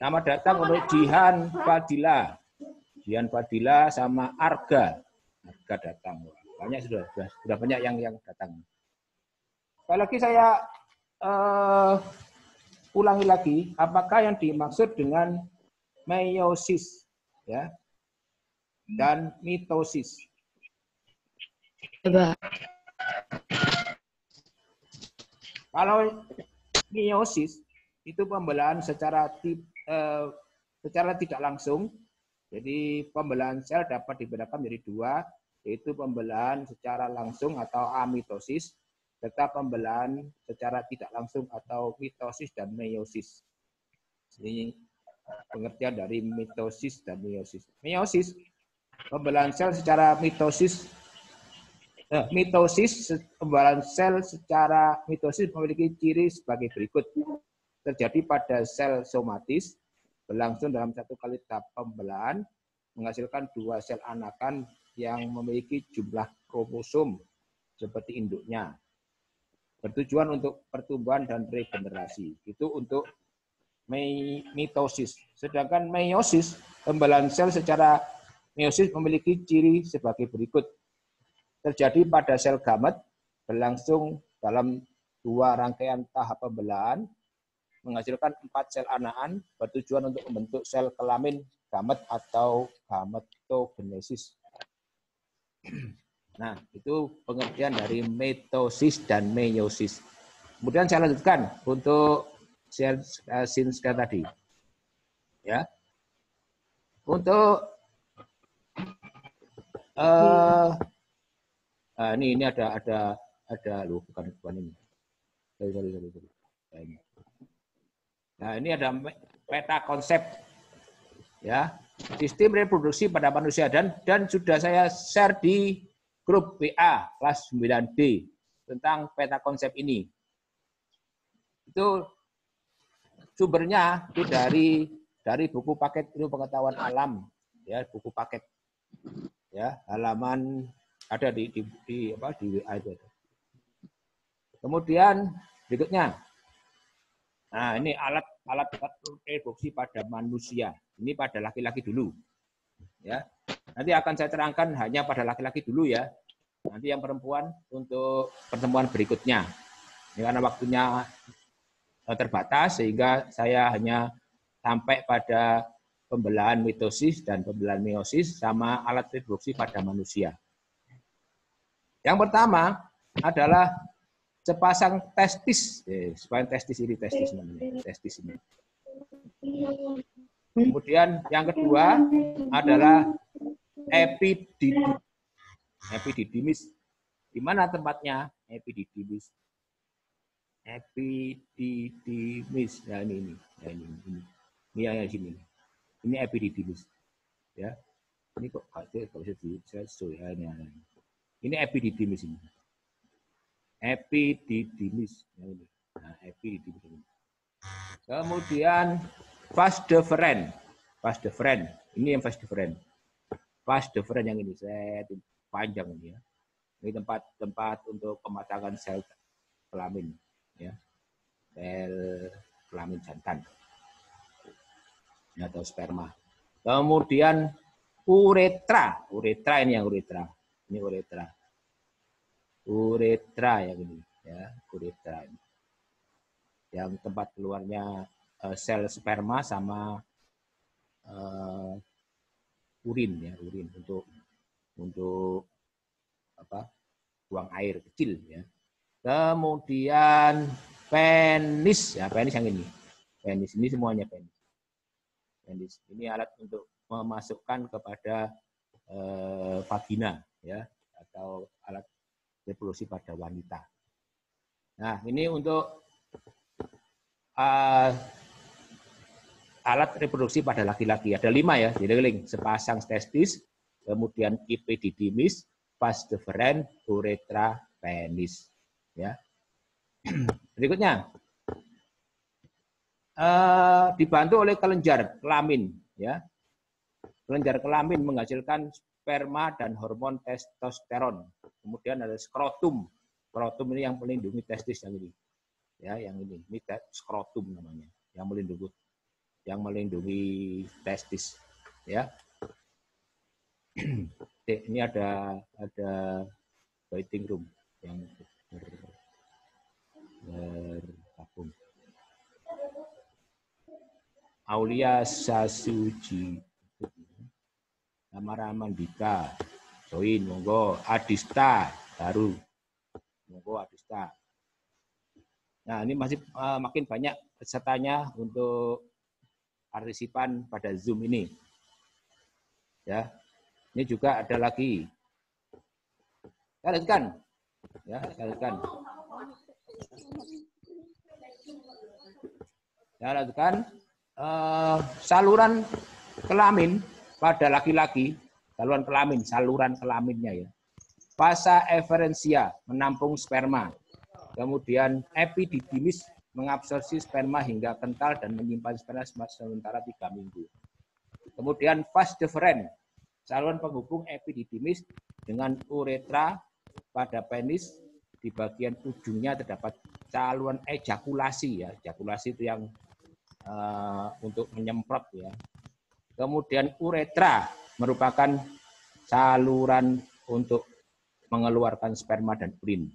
Nama datang untuk Jihan Fadila. Jihan Fadila sama Arga. Arga datang. Banyak sudah banyak yang datang. Sekali lagi saya ulangi lagi, apakah yang dimaksud dengan meiosis ya dan mitosis? Kalau meiosis itu pembelahan secara tidak langsung. Jadi pembelahan sel dapat dibedakan menjadi dua, yaitu pembelahan secara langsung atau amitosis, serta pembelahan secara tidak langsung atau mitosis dan meiosis. Ini pengertian dari mitosis dan meiosis. Meiosis, pembelahan sel secara mitosis. Mitosis, pembelahan sel secara mitosis memiliki ciri sebagai berikut. Terjadi pada sel somatis, berlangsung dalam satu kali tahap pembelahan, menghasilkan dua sel anakan yang memiliki jumlah kromosom seperti induknya. Bertujuan untuk pertumbuhan dan regenerasi. Itu untuk mitosis. Sedangkan meiosis, pembelahan sel secara meiosis memiliki ciri sebagai berikut. Terjadi pada sel gamet, berlangsung dalam dua rangkaian tahap pembelahan, menghasilkan 4 sel anakan, bertujuan untuk membentuk sel kelamin gamet atau gametogenesis. Nah, itu pengertian dari mitosis dan meiosis. Kemudian saya lanjutkan untuk sel tadi. Ya. Untuk ini ada loh, bukan ini. Sorry. Nah, ini ada peta konsep ya, sistem reproduksi pada manusia dan sudah saya share di grup WA kelas 9D tentang peta konsep ini. Itu sumbernya itu dari buku paket ilmu pengetahuan alam ya, buku paket ya, halaman ada di WA itu. Kemudian berikutnya, nah ini alat reproduksi pada manusia. Ini pada laki-laki dulu, ya. Nanti akan saya terangkan hanya pada laki-laki dulu ya. Nanti yang perempuan untuk pertemuan berikutnya. Ini karena waktunya terbatas sehingga saya hanya sampai pada pembelahan mitosis dan pembelahan meiosis sama alat reproduksi pada manusia. Yang pertama adalah sepasang testis. Sepasang testis namanya. Testis ini. Kemudian yang kedua adalah epididymis. Di mana tempatnya epididymis? Epididymis. Nah ini. Ini yang di sini. Ini epididymis. Ya. Ini kok bisa ya ini. Ini epididymis ini. Epididymis. Nah, epididymis ini. Kemudian vas deferens. Ini yang vas deferens. Vas deferens yang ini saya panjang ini ya. Ini tempat untuk pematangan sel kelamin ya. Sel kelamin jantan. Atau sperma. Kemudian uretra. Uretra ini yang uretra. Ini uretra. Uretra yang ini ya, uretra ini. Yang tempat keluarnya sel sperma sama urin ya, urin untuk apa? Buang air kecil ya. Kemudian penis ya, penis yang ini. Penis ini semuanya penis. Penis ini alat untuk memasukkan kepada vagina ya, atau alat reproduksi pada wanita. Nah, ini untuk alat reproduksi pada laki-laki. Ada 5 ya, jadi sepasang testis, kemudian epididymis, vas deferens, uretra, penis. Ya. Berikutnya, dibantu oleh kelenjar kelamin. Ya. Kelenjar kelamin menghasilkan sperma dan hormon testosteron. Kemudian ada skrotum. Skrotum ini yang melindungi testis yang ini. Ya, yang ini skrotum namanya, yang melindungi testis. Ya, ini ada waiting room yang bergabung. Aulia Sasuji, Amara Mandika, join, monggo. Adista baru, monggo Adista. Nah, ini masih makin banyak pesertanya untuk partisipan pada Zoom ini. Ya, ini juga ada lagi. Saya lanjutkan. Ya, saya lanjutkan. Saya lanjutkan. Saluran kelamin pada laki-laki, saluran kelaminnya ya. Vasa efferentia menampung sperma. Kemudian epididymis mengabsorpsi sperma hingga kental dan menyimpan sperma sementara 3 minggu. Kemudian vas deferens, saluran penghubung epididymis dengan uretra pada penis. Di bagian ujungnya terdapat saluran ejakulasi ya. Ejakulasi itu yang untuk menyemprot ya. Kemudian uretra merupakan saluran untuk mengeluarkan sperma dan urin.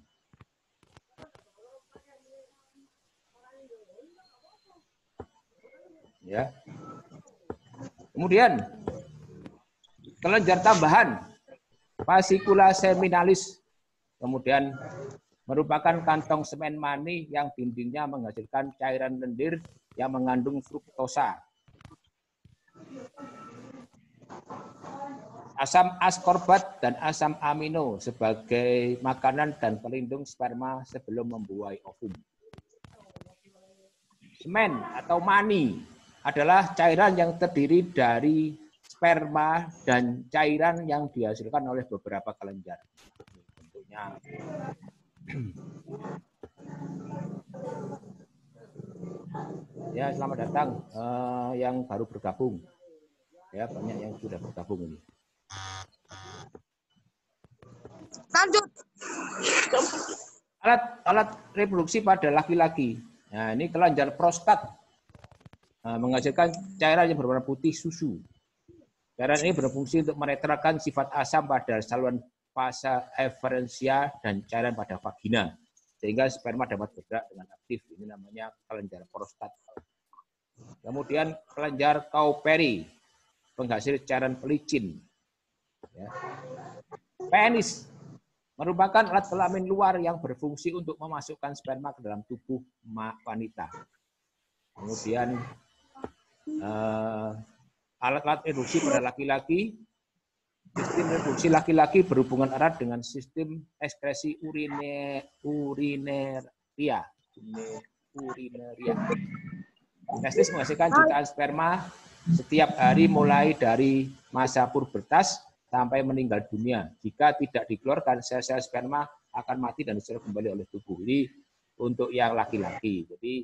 Ya. Kemudian kelenjar tambahan fascicula seminalis, kemudian merupakan kantong semen mani yang dindingnya menghasilkan cairan lendir yang mengandung fruktosa. Asam askorbat dan asam amino sebagai makanan dan pelindung sperma sebelum membuai ovum. Semen atau mani adalah cairan yang terdiri dari sperma dan cairan yang dihasilkan oleh beberapa kelenjar. Bentuknya ya, selamat datang yang baru bergabung. Ya, banyak yang sudah bergabung ini. Lanjut. Alat reproduksi pada laki-laki. Nah, ini kelenjar prostat menghasilkan cairan yang berwarna putih susu. Cairan ini berfungsi untuk menetralkan sifat asam pada saluran vasa efferentia dan cairan pada vagina, sehingga sperma dapat bergerak dengan aktif. Ini namanya kelenjar prostat. Kemudian kelenjar Cowperry, penghasil cairan pelicin. Ya. Penis merupakan alat kelamin luar yang berfungsi untuk memasukkan sperma ke dalam tubuh wanita. Kemudian alat-alat reproduksi pada laki-laki. Sistem reproduksi laki-laki berhubungan erat dengan sistem ekskresi urineria. Testis menghasilkan jutaan sperma setiap hari mulai dari masa pubertas sampai meninggal dunia. Jika tidak dikeluarkan, sel-sel sperma akan mati dan diserap kembali oleh tubuh. Ini untuk yang laki-laki. Jadi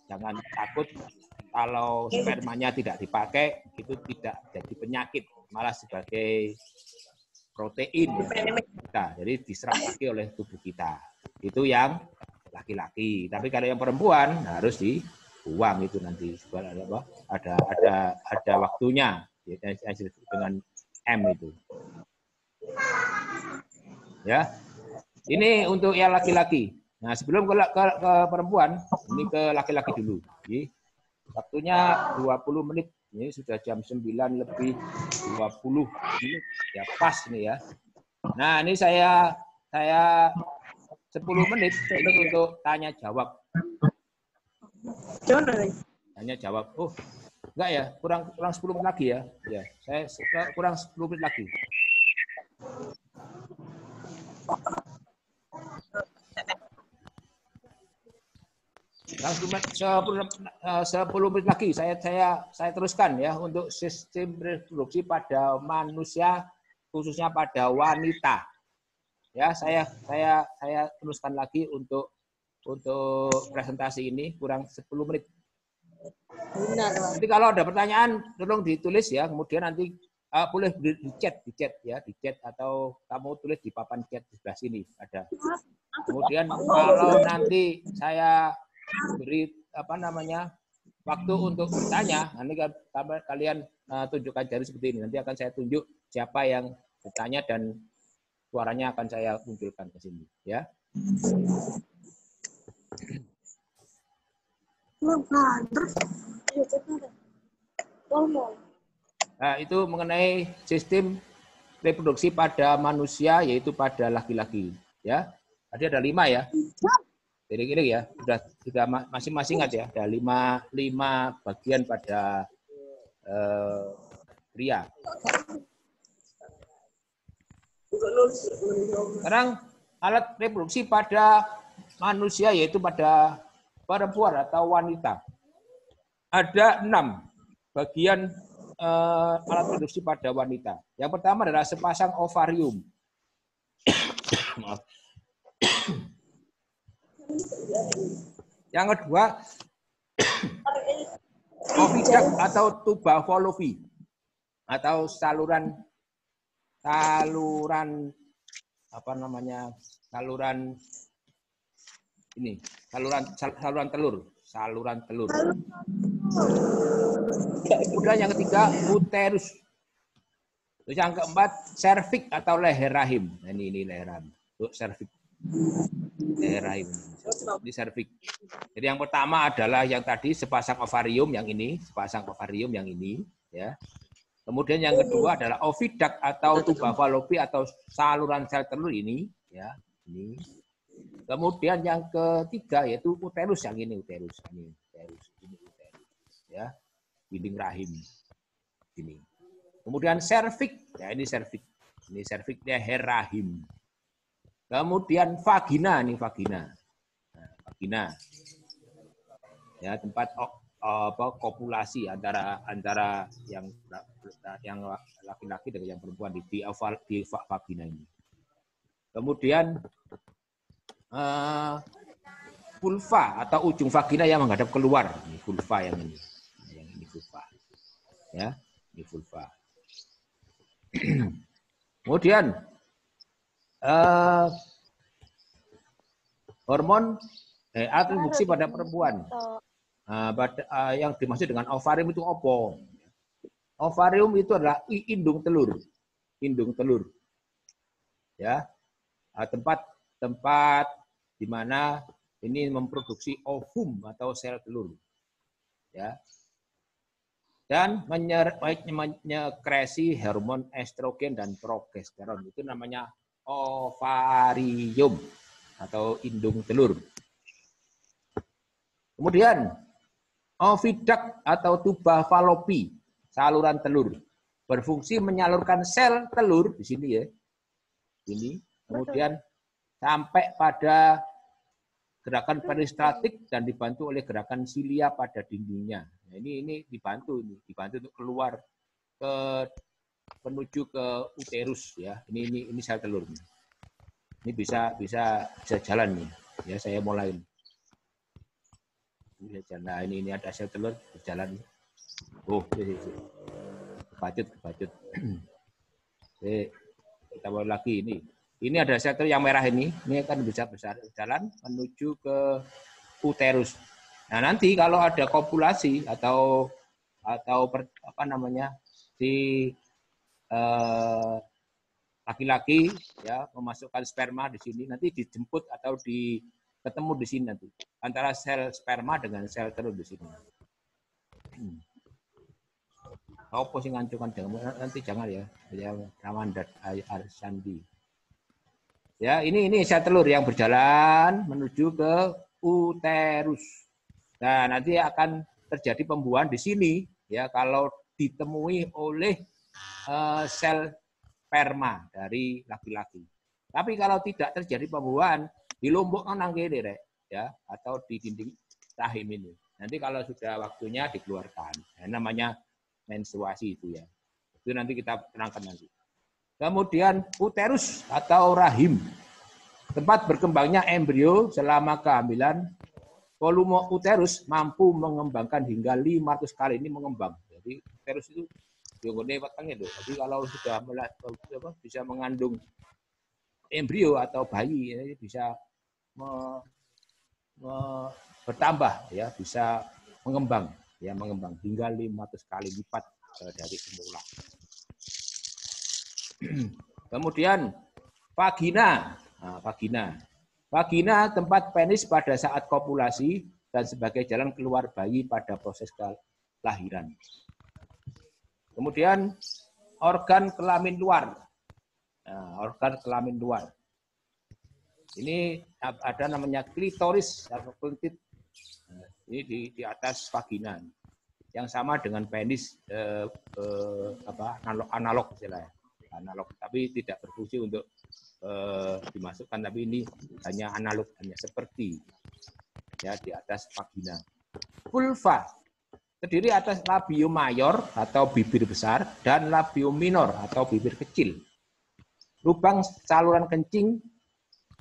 jangan takut kalau spermanya tidak dipakai, itu tidak jadi penyakit, malah sebagai protein kita. Jadi diserap lagi oleh tubuh kita. Itu yang laki-laki. Tapi kalau yang perempuan harus dibuang itu nanti. Ada waktunya dengan M itu. Ya. Ini untuk yang laki-laki. Nah, sebelum ke perempuan, ini ke laki-laki dulu. Jadi, waktunya 20 menit. Ini sudah jam 9 lebih 20 menit. Ya, pas nih ya. Nah, ini saya 10 menit ini untuk tanya jawab. Tanya jawab. Oh, enggak ya, kurang 10 menit lagi ya. Ya, saya kurang 10 menit lagi. Langsung 10 menit lagi saya teruskan ya untuk sistem reproduksi pada manusia, khususnya pada wanita. Ya, saya teruskan lagi untuk presentasi ini kurang 10 menit. Nanti kalau ada pertanyaan tolong ditulis ya, kemudian nanti boleh di chat atau kamu tulis di papan chat di sebelah sini ada. Kemudian kalau nanti saya beri apa namanya waktu untuk bertanya. Nanti kalian tunjukkan jari seperti ini. Nanti akan saya tunjuk siapa yang bertanya dan suaranya akan saya munculkan ke sini, ya. Nah, itu mengenai sistem reproduksi pada manusia, yaitu pada laki-laki, ya. Tadi ada 5 ya. Kira-kira ya, sudah masing-masing ingat ya, ada 5 bagian pada pria. Sekarang alat reproduksi pada manusia, yaitu pada perempuan atau wanita. Ada 6 bagian alat reproduksi pada wanita. Yang pertama adalah sepasang ovarium. Maaf. Yang kedua, oviduct atau tuba fallopi atau saluran apa namanya, saluran telur. Kemudian yang ketiga, uterus. Terus yang keempat, serviks atau leher rahim. Nah, ini leher rahim. Untuk serviks. Leher rahim. Ini serviks. Jadi yang pertama adalah yang tadi sepasang ovarium yang ini, ya. Kemudian yang kedua adalah oviduct atau tuba fallopi atau saluran sel telur ini, ya, ini. Kemudian yang ketiga yaitu uterus yang ini, uterus, ya, dinding rahim ini. Kemudian serviks, ya ini serviks leher rahim. Kemudian vagina, ini vagina. Nah, vagina, ya, tempat kopulasi antara yang laki-laki dengan yang perempuan di vagina ini. Kemudian vulva atau ujung vagina yang menghadap keluar, ini vulva yang ini vulva, ya, ini vulva. Kemudian hormon alat reproduksi pada perempuan. Yang dimaksud dengan ovarium itu apa? Ovarium itu adalah indung telur. Ya. Tempat di mana ini memproduksi ovum atau sel telur. Ya. Dan menyekresi hormon estrogen dan progesteron. Itu namanya ovarium atau indung telur. Kemudian oviduct atau tuba fallopi, saluran telur, berfungsi menyalurkan sel telur di sini ya. Ini kemudian sampai pada gerakan peristatik dan dibantu oleh gerakan silia pada dindingnya. Nah, ini dibantu untuk keluar menuju ke uterus ya. Ini sel telur. Ini bisa jalan nih. Ya, saya mulai. Nah, ini ada sel telur berjalan. Oh, kebacut. Kita mulai lagi ini. Ini ada sel telur yang merah ini akan bisa berjalan menuju ke uterus. Nah, nanti kalau ada kopulasi atau apa namanya si laki-laki ya memasukkan sperma di sini, nanti dijemput atau ketemu di sini nanti antara sel sperma dengan sel telur di sini. Apa sih ngancukan nanti jangan ya, Ramandat Arsandi. Ya, ini sel telur yang berjalan menuju ke uterus. Nah, nanti akan terjadi pembuahan di sini ya kalau ditemui oleh sel sperma dari laki-laki. Tapi kalau tidak terjadi pembuahan, dilombokkan nang kene rek ya atau di dinding rahim ini. Nanti kalau sudah waktunya dikeluarkan. Nah, namanya menstruasi itu ya. Itu nanti kita terangkan nanti. Kemudian uterus atau rahim, tempat berkembangnya embrio selama kehamilan. Volume uterus mampu mengembangkan hingga 500 kali ini mengembang. Jadi uterus itu diunggulnya wetenge itu. Jadi kalau sudah bisa mengandung embrio atau bayi, ini bisa bertambah ya, bisa mengembang ya, mengembang hingga 500 kali lipat dari semula. Kemudian vagina. Nah, vagina tempat penis pada saat kopulasi dan sebagai jalan keluar bayi pada proses kelahiran. Kemudian organ kelamin luar. Nah, organ kelamin luar. Ini ada namanya klitoris atau klitit. Ini di atas vagina. Yang sama dengan penis analog istilahnya. Analog, tapi tidak berfungsi untuk dimasukkan, tapi ini hanya analog, hanya seperti ya di atas vagina. Vulva terdiri atas labium mayor atau bibir besar dan labium minor atau bibir kecil. Lubang saluran kencing,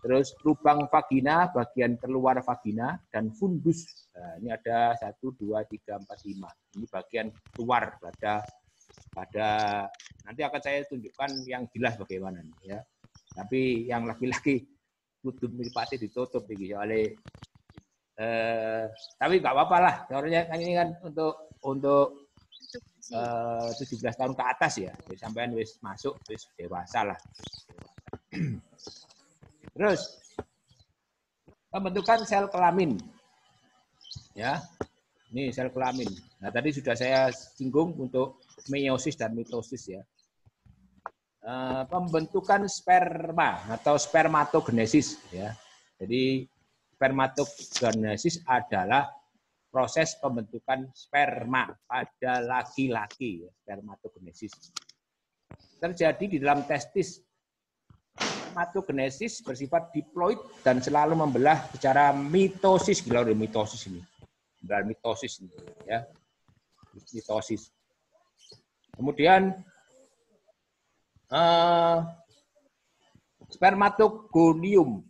terus lubang vagina, bagian keluar vagina, dan fundus. Nah, ini ada 1, 2, 3, 4, 5. Ini bagian keluar pada nanti akan saya tunjukkan yang jelas bagaimana ya. Tapi yang laki-laki tutup meripati ditutup oleh tapi nggak apa-apa lah. Soalnya kan ini kan untuk 17 tahun ke atas ya. Sampai wis masuk, wis dewasa lah. Terus pembentukan sel kelamin. Ya. Ini sel kelamin. Nah, tadi sudah saya singgung untuk meiosis dan mitosis ya. Pembentukan sperma atau spermatogenesis ya. Jadi spermatogenesis adalah proses pembentukan sperma pada laki-laki, ya, spermatogenesis. Terjadi di dalam testis. Spermatogenesis bersifat diploid dan selalu membelah secara mitosis. Gila udah mitosis ini. Dan mitosis ini ya. Mitosis. Kemudian spermatogonium.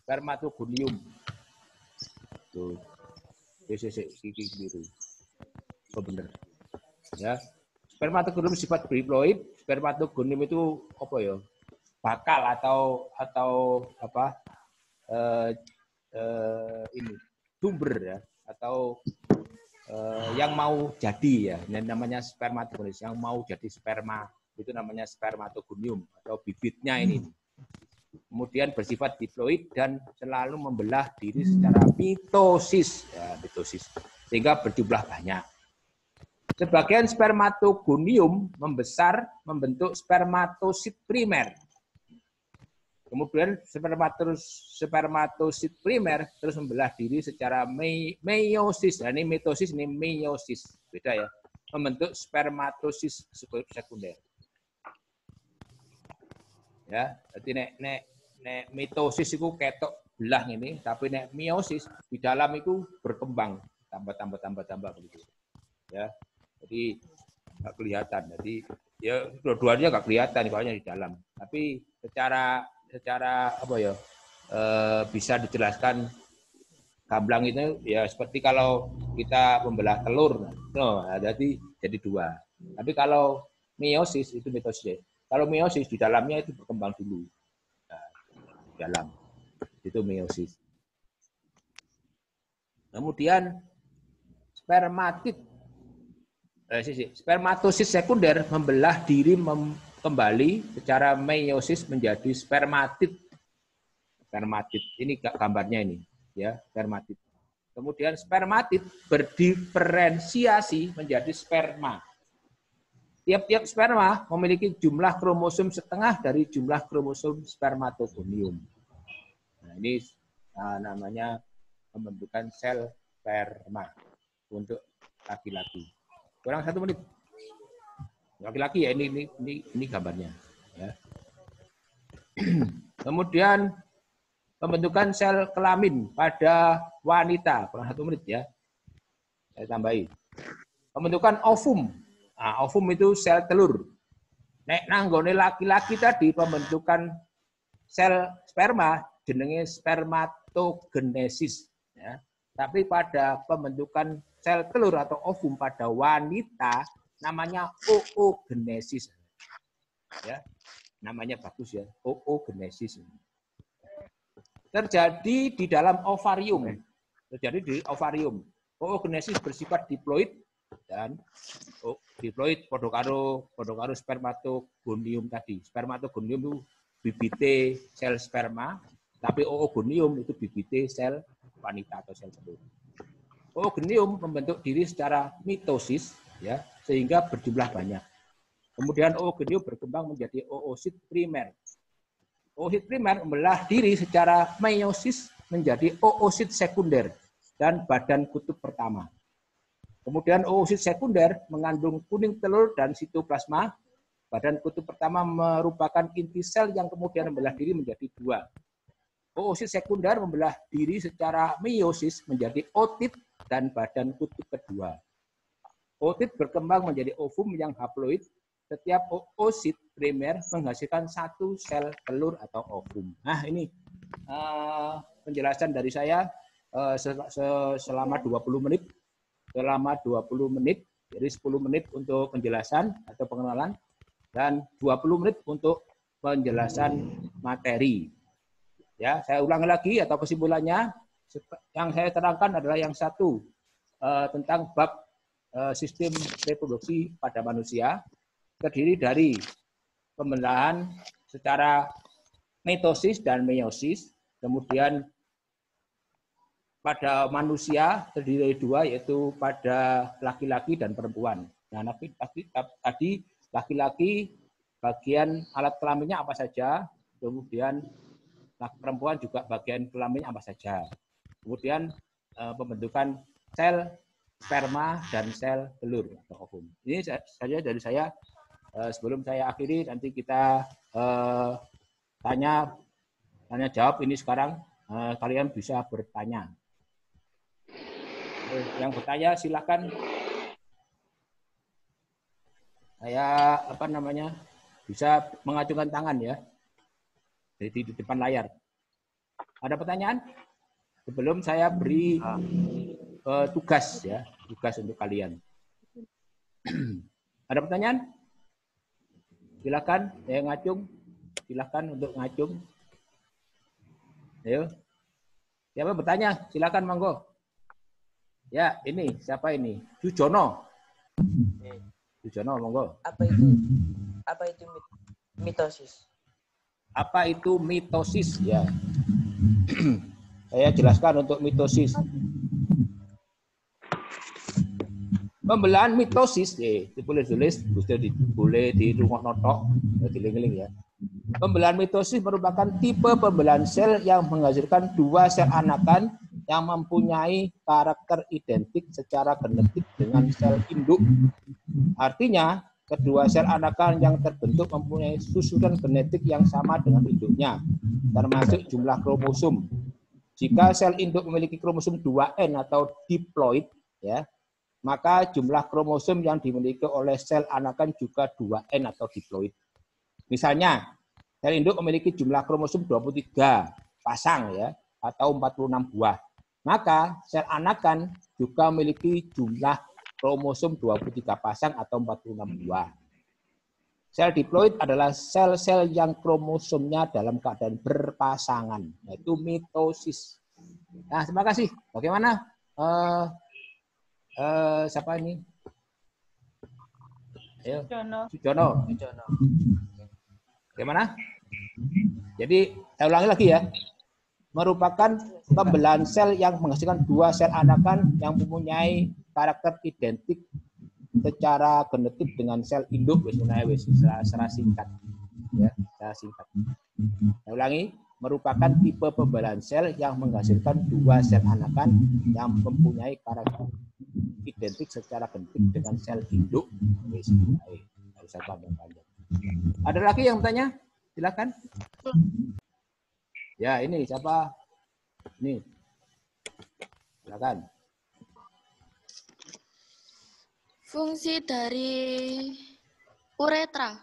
Spermatogonium. Tuh. Kiki biru. Oh benar. Ya. Spermatogonium sifat diploid. Spermatogonium itu apa ya? Bakal atau apa? Ini sumber ya, atau yang mau jadi ya, yang namanya spermatogenesis, yang mau jadi sperma itu namanya spermatogonium atau bibitnya ini. Kemudian bersifat diploid dan selalu membelah diri secara mitosis, ya, mitosis sehingga berjumlah banyak. Sebagian spermatogonium membesar membentuk spermatosit primer. Kemudian spermatosit primer terus membelah diri secara meiosis. Nah, ini mitosis, ini meiosis. Beda ya. Membentuk spermatosis sekunder. Ya, jadi nek mitosis itu ketok belah ini, tapi nek meiosis di dalam itu berkembang tambah begitu. Ya. Jadi nggak kelihatan. Jadi ya dua-duanya nggak kelihatan kalau di dalam. Tapi secara apa ya, bisa dijelaskan gamblang itu ya seperti kalau kita membelah telur, jadi dua. Tapi kalau meiosis itu mitosis. Kalau meiosis di dalamnya itu berkembang dulu. Nah, di dalam itu meiosis. Kemudian spermatosis sekunder membelah diri kembali secara meiosis menjadi spermatid. Spermatid ini gambarnya ini, ya, spermatid. Kemudian spermatid berdiferensiasi menjadi sperma. Tiap-tiap sperma memiliki jumlah kromosom setengah dari jumlah kromosom spermatogonium. Nah, ini namanya pembentukan sel sperma untuk laki-laki. Kurang 1 menit. Laki-laki ya, ini gambarnya. Ya. Kemudian pembentukan sel kelamin pada wanita. Kurang 1 menit ya. Saya tambahi. Pembentukan ovum. Nah, ovum itu sel telur. Nek nanggone laki-laki tadi pembentukan sel sperma jenenge spermatogenesis. Ya. Tapi pada pembentukan sel telur atau ovum pada wanita namanya oogenesis. Ya. Namanya bagus ya, oogenesis. terjadi di dalam ovarium. Terjadi di ovarium. Oogenesis bersifat diploid dan diploid podo karo spermatogonium tadi. Spermatogonium itu bibite sel sperma, tapi oogonium itu bibite sel wanita atau sel telur. Oogonium membentuk diri secara mitosis, ya, sehingga berjumlah banyak. Kemudian oogonium berkembang menjadi oosit primer. Oosit primer membelah diri secara meiosis menjadi oosit sekunder dan badan kutub pertama. Kemudian oosit sekunder mengandung kuning telur dan sitoplasma. Badan kutub pertama merupakan inti sel yang kemudian membelah diri menjadi dua. Oosit sekunder membelah diri secara meiosis menjadi otit dan badan kutub kedua. Otit berkembang menjadi ovum yang haploid. Setiap oosit primer menghasilkan satu sel telur atau ovum. Nah, ini penjelasan dari saya selama 20 menit. Selama 20 menit, jadi 10 menit untuk penjelasan atau pengenalan, dan 20 menit untuk penjelasan materi. Ya, saya ulangi lagi atau kesimpulannya, yang saya terangkan adalah yang satu, tentang bab sistem reproduksi pada manusia, terdiri dari pembelahan secara mitosis dan meiosis, kemudian pada manusia terdiri dari dua, yaitu pada laki-laki dan perempuan. Nah, tadi laki-laki bagian alat kelaminnya apa saja, kemudian perempuan juga bagian kelaminnya apa saja. Kemudian pembentukan sel sperma dan sel telur atau ovum. Ini saja dari saya. Sebelum saya akhiri, nanti kita tanya jawab ini sekarang. Kalian bisa bertanya. Yang bertanya silakan. Saya bisa mengacungkan tangan ya. Jadi di depan layar. Ada pertanyaan? Sebelum saya beri tugas untuk kalian. Ada pertanyaan? Silakan, saya ngacung. Silakan untuk ngacung. Ayo. Siapa bertanya? Silakan, monggo. Ya, ini siapa ini? Sujono. Sujono, monggo. Apa itu mitosis? Apa itu mitosis? Ya. Saya jelaskan untuk mitosis. Pembelahan mitosis, boleh tulis, boleh di rumah notok, giling-giling ya. Pembelahan mitosis merupakan tipe pembelahan sel yang menghasilkan dua sel anakan yang mempunyai karakter identik secara genetik dengan sel induk. Artinya, kedua sel anakan yang terbentuk mempunyai susunan genetik yang sama dengan induknya, termasuk jumlah kromosom. Jika sel induk memiliki kromosom 2N atau diploid, ya, maka jumlah kromosom yang dimiliki oleh sel anakan juga 2N atau diploid. Misalnya, sel induk memiliki jumlah kromosom 23 pasang ya, atau 46 buah. Maka sel anakan juga memiliki jumlah kromosom 23 pasang atau 46 buah. Sel diploid adalah sel-sel yang kromosomnya dalam keadaan berpasangan, yaitu mitosis. Nah, terima kasih. Bagaimana? Siapa ini? Ayo. Sujono. Bagaimana? Jadi, saya ulangi lagi ya. Merupakan pembelahan sel yang menghasilkan dua sel anakan yang mempunyai karakter identik secara genetik dengan sel induk, secara singkat. Ya, secara singkat. Saya ulangi. Merupakan tipe pembelahan sel yang menghasilkan dua sel anakan yang mempunyai karakter identik secara genetik dengan sel induk. Ada lagi yang bertanya? Silakan. Ya, ini siapa? Ini. Silakan. Fungsi dari uretra.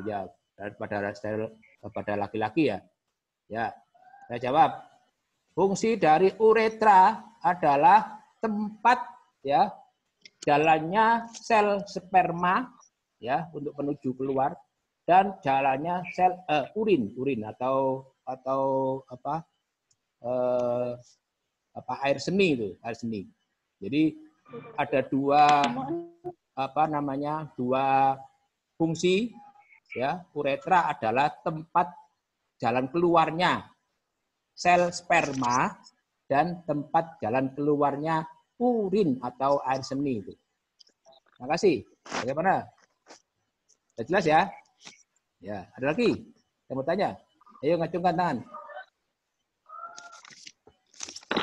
Ya, pada laki-laki ya. Ya, saya jawab. Fungsi dari uretra adalah tempat ya jalannya sel sperma ya untuk menuju keluar dan jalannya sel urin atau air seni itu, air seni. Jadi ada dua dua fungsi ya. Uretra adalah tempat jalan keluarnya sel sperma dan tempat jalan keluarnya urin atau air seni itu. Terima kasih. Bagaimana? Sudah jelas ya? Ya, ada lagi? Yang mau tanya? Ayo ngacungkan tangan.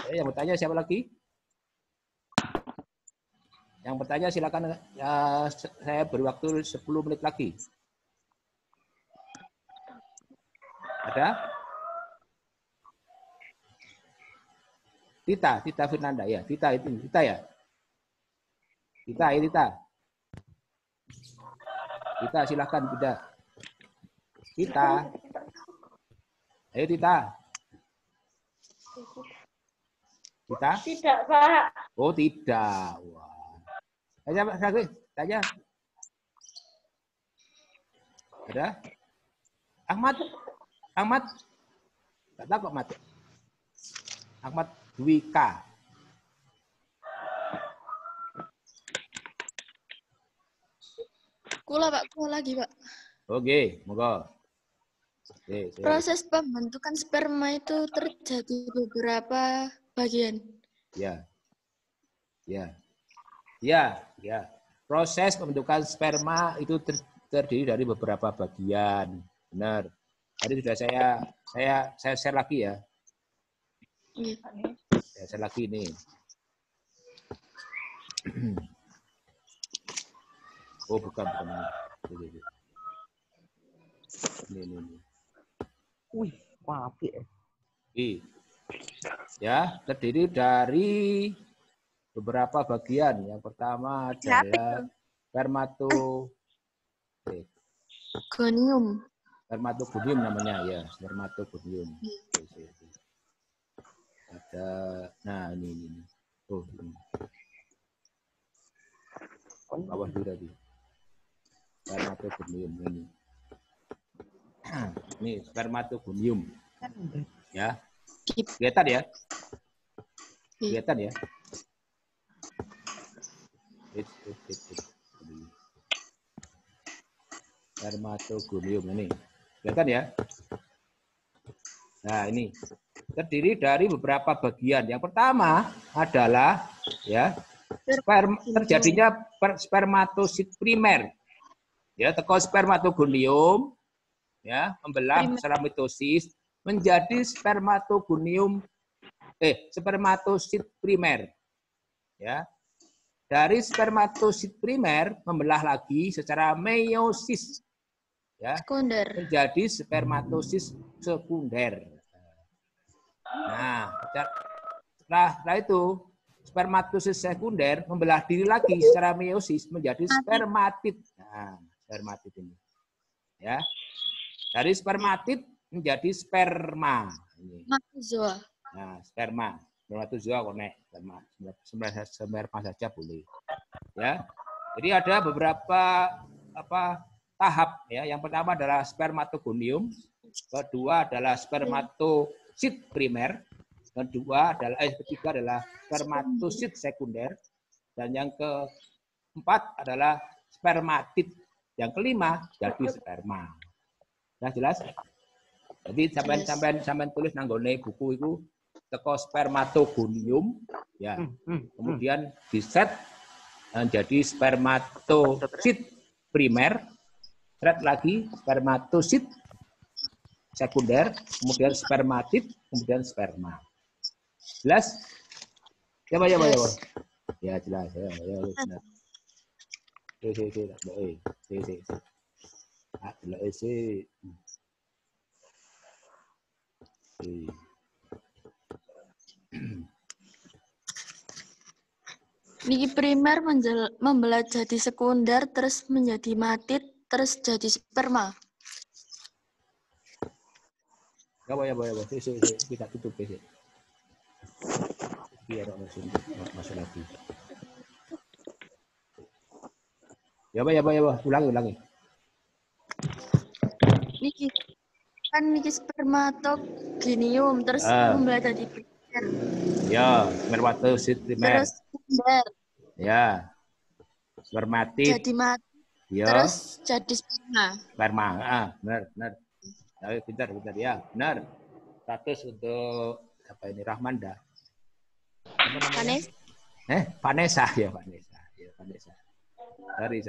Yang bertanya siapa lagi? Yang bertanya silakan, ya, saya beri waktu 10 menit lagi. Ada? Tita Fernanda ya. Tita ya. Tita. Tita silakan tidak. Tita. Ayo Tita. Tita? Tidak, Pak. Oh, tidak. Wah. Tanya. Ada? Ahmad. Enggak tahu kok, Ahmad. Ahmad Dwika. Kula Pak, kula lagi Pak. Oke, moga. Proses pembentukan sperma itu terjadi beberapa bagian. Ya. Proses pembentukan sperma itu terdiri dari beberapa bagian. Benar. Tadi sudah saya share lagi ya. Saya share lagi nih. Oh, bukan ini. Ini. Wih, wapi. Ya, terdiri dari beberapa bagian. Yang pertama adalah Gonium namanya ya, spermatogonium. Ada, nah ini. Oh, ini. Bawah dulu tadi. Spermatogonium ini. Ini spermatogonium. Ya. Kelihatan ya? Spermatogonium ini. Kelihatan ya? Nah, ini terdiri dari beberapa bagian. Yang pertama adalah ya, terjadinya spermatosit primer. Ya, teko spermatogonium ya, membelah secara mitosis menjadi spermatosit primer. Ya. Dari spermatosit primer membelah lagi secara meiosis. Ya, sekunder menjadi spermatosis sekunder. Nah, setelah itu spermatosis sekunder membelah diri lagi secara meiosis menjadi spermatid. Nah, spermatid ini. Ya. Dari spermatid menjadi sperma. spermatozoa. Nah, spermatozoa konek, sperma saja boleh. Ya. Jadi ada beberapa tahap ya. Yang pertama adalah spermatogonium, kedua adalah spermatosit primer, ketiga adalah spermatosit sekunder, dan yang keempat adalah spermatid. Yang kelima jadi sperma. Nah, jelas? Jadi sampean tulis nanggone buku itu teko spermatogonium ya. Kemudian diset jadi spermatosit primer, thread lagi spermatosit sekunder, kemudian spermatid, kemudian sperma. Jelas? Ya, Pak. Ya, jelas. Ya, benar. Niki primer membelah jadi sekunder, terus menjadi matid, terus jadi sperma. Ya. Kita tutup sih. Biar masuk lagi. Ya, Pak. Ulangi. Niki spermatogonium Ginium, terus membelah jadi primer. Ya, spermatosit primer. Terus sekunder. Ya. Spermatid. Jadi mati. Ya. Terus jadi sperma. Sperma. Benar, benar. Ayo, pintar ya. Benar. Status untuk apa ini Rahmanda? Apa namanya? Vanessa. Vanessa ya, Vanessa. Ya, Vanessa. Sorry.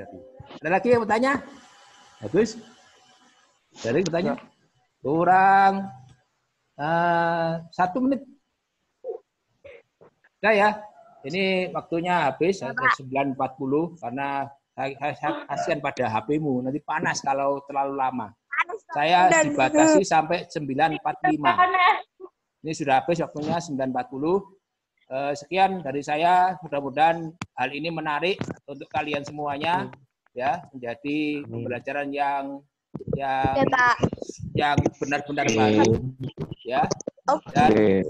Ada lagi yang bertanya? Bagus. Dari bertanya? Kurang 1 menit. Udah ya. Ini waktunya habis 9.40 karena kasihan pada HP-mu. Nanti panas kalau terlalu lama. Saya dibatasi sampai 9.45. Ini sudah habis waktunya 9.40. Sekian dari saya. Mudah-mudahan hal ini menarik untuk kalian semuanya, ya, menjadi pembelajaran yang benar-benar baru, ya, dan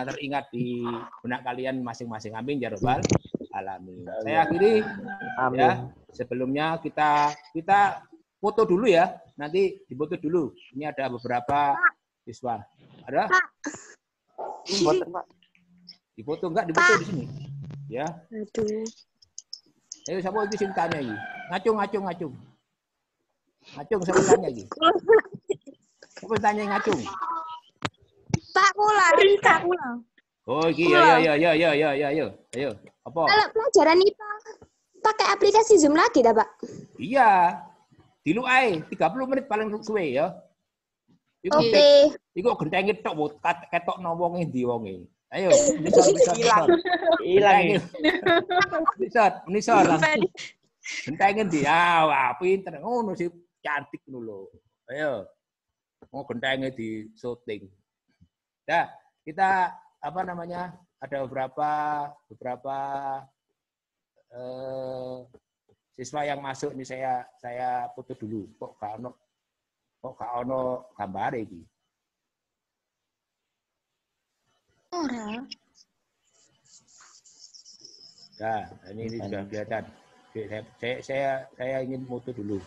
teringat di benak kalian masing-masing. Amin ya robbal alamin. Saya akhiri. Ya, sebelumnya kita foto dulu ya. Nanti difoto dulu. Ini ada beberapa siswa. Ada? Difoto enggak? Difoto di sini. Ya. Aduh. Ayo siapa itu sing tanya iki? Ngacung. Ngacung siapa tanya iki? Siapa tanya ngacung? Pak Kula. Oh, iki ya. Ayo. Apa? Kalau pelajaran IPA pakai aplikasi Zoom lagi dah, Pak? Iya. Dilu ae 30 menit paling suwe ya. Oke. Iku gentenge tok ketokno wonge ndi wonge. Ayo, nisor. Hilang. Nisor langsung. Gentenge ndi? Wah, pinter ngono sih cantik ngono lho. Ayo. Mau gentenge di syuting. Dah, kita apa namanya? Ada beberapa siswa yang masuk nih saya foto dulu. Kok gak ono gambar iki. Ora. Nah, ini sudah kelihatan. Saya ingin foto dulu.